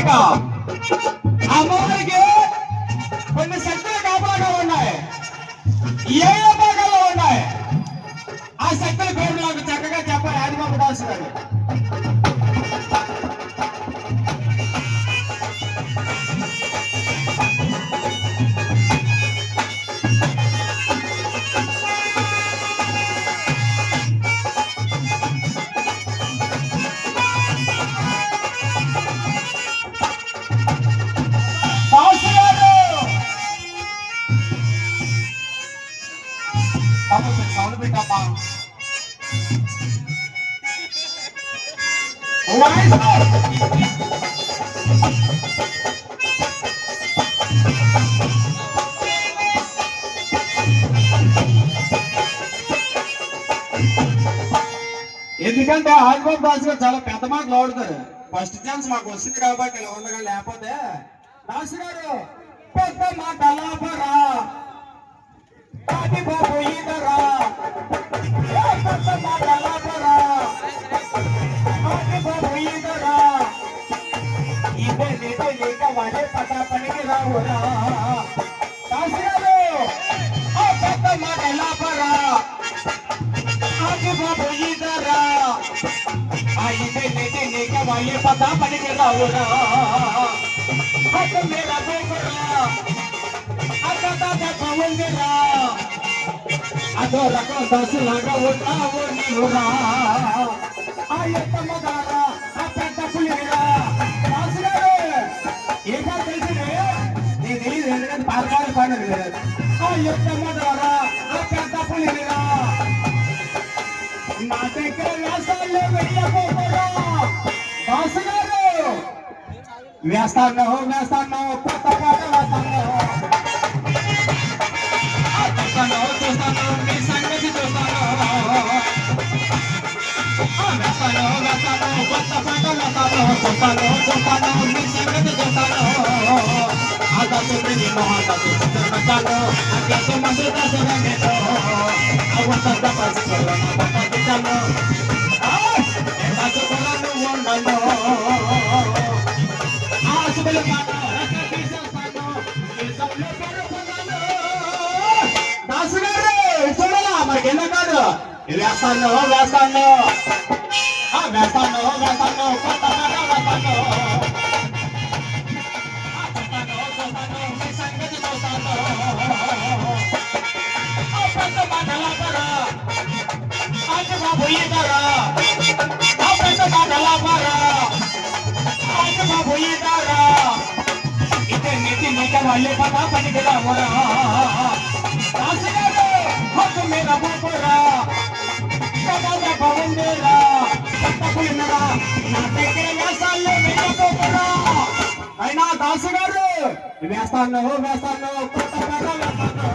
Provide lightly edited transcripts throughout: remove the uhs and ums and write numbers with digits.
అలాగా అమ్మవారికి కొన్ని శక్తులు కాపలాగా ఉన్నాయి. ఏ ఏ భాగాల్లో ఉన్నాయి ఆ శక్తుల పేరు నాకు చక్కగా చెప్పాలి ఆదిబాబు దాసు గారు. సౌండ్ పెట్టమ్మా. ఎందుకంటే ఆదిబాబు దాస్ గారు చాలా పెద్ద మాటలు ఆడుతారు. ఫస్ట్ ఛాన్స్ మాకు వస్తుంది కాబట్టి ఇలా ఉండగా, లేకపోతే దాస్ గారు పెద్ద మాట లాభరా ఆదిబాబు ఈదరా పెద్ద మాట లాభరా ఆదిబాబు ఈదరా ఇదే నీతో లేక వాడే పటాపనికి రావురా. దాస్ గారు పెద్ద మాట లాభరా ఆదిబాబు ఈదరా ఇదే నీతో లేక వాడే పటాపనికి రావురా. మేరా గోపురా అదో రకం దశలాగా ఉన్నావు నీవురా. ఆ యొక్క మగారా ఆ పెద్ద పులిరా. దాసు గారు ఏదో తెలిసిందే నేను తెలియదు, ఎందుకంటే పాలపాలు పాడదు కదా. ఆ యొక్క మగారా ఆ పెద్ద పులిరా. నా దగ్గర వేసాల్లో వెళ్ళకపోరా. దాసు గారు వేస్తాను వేస్తాను కొత్త పాట వేస్తాను చూస్తాను మీ సంగతి చూస్తాను. వేస్తాను వేస్తాను కొత్త పాట వేస్తాను చూస్తాను చూస్తాను మీ సంగతి చూస్తాను. ఆదాసుని మహాదాసు చూస్తాను అగ్రసు మందు దాసుగా నేను అవంత పరిస్థితులను పంపించాను. దాచుకున్నాను ఉండను ఆశలు మాట దాసు గారు చూడాలా మనకి ఎన్నో కాదు. వేస్తాను వేస్తాను వేస్తాను వేస్తాను కొత్త పాట వేస్తాను చూస్తాను మీ సంగతి చూస్తాను. పెద్ద మాట లాపరా ఆదిబాబు ఈదరా పెద్ద మాట లాపరా ఆదిబాబు ఈదరా ఇదే నీతి నీక వాళ్ళే పదా పనికి రావరా. దాసు గారు హక్కు మీద గోపురా బాగుందేరా తప్పకున్నరా నా దగ్గర వేసాల్లో వెళ్ళకపోరా. అయినా దాసు గారు వేస్తాను వేస్తాను కొత్త పాట వేస్తాను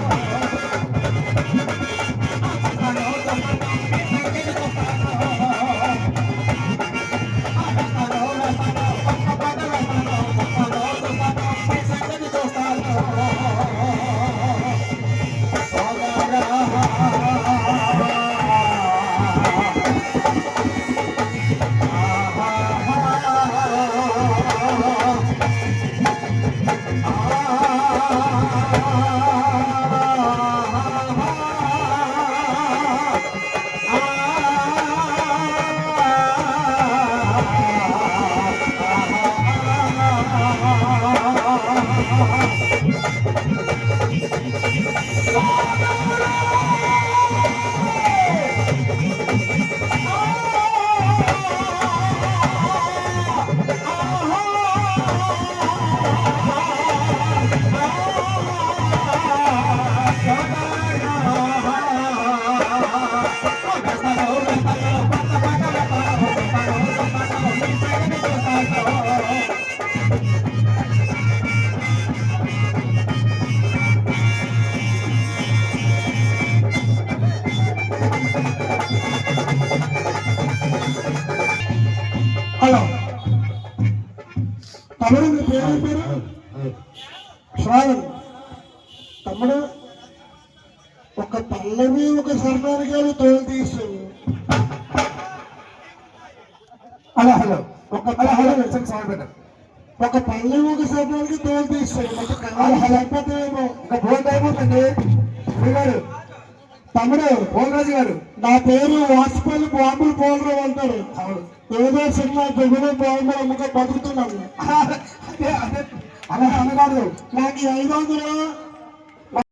హలో తమ్ముడు మీ పేరు పేరు శ్రావణ్. తమ్ముడు ఒక పల్లవి ఒక స్వర్ణానికి తోలు తీసు. హలో హలో ఒక హలో హలో సౌండ్ పెట్టండి. ఒక పల్లె ఒక సమయానికి తోలు తీస్తాడు మొత్తం లేకపోతేమో ఇంకా ఫోన్ అయిపోతుంది గారు తమ్ముడు పోలరాజు గారు. నా పేరు వాసుపల్లి బాంబులు పోలరావు అంటారు. అవును ఏదో సినిమా జగుడు బాంబులు అమ్మక బతుకుతున్నాను. అదే అదే అలా అనగాడు. నాకు 500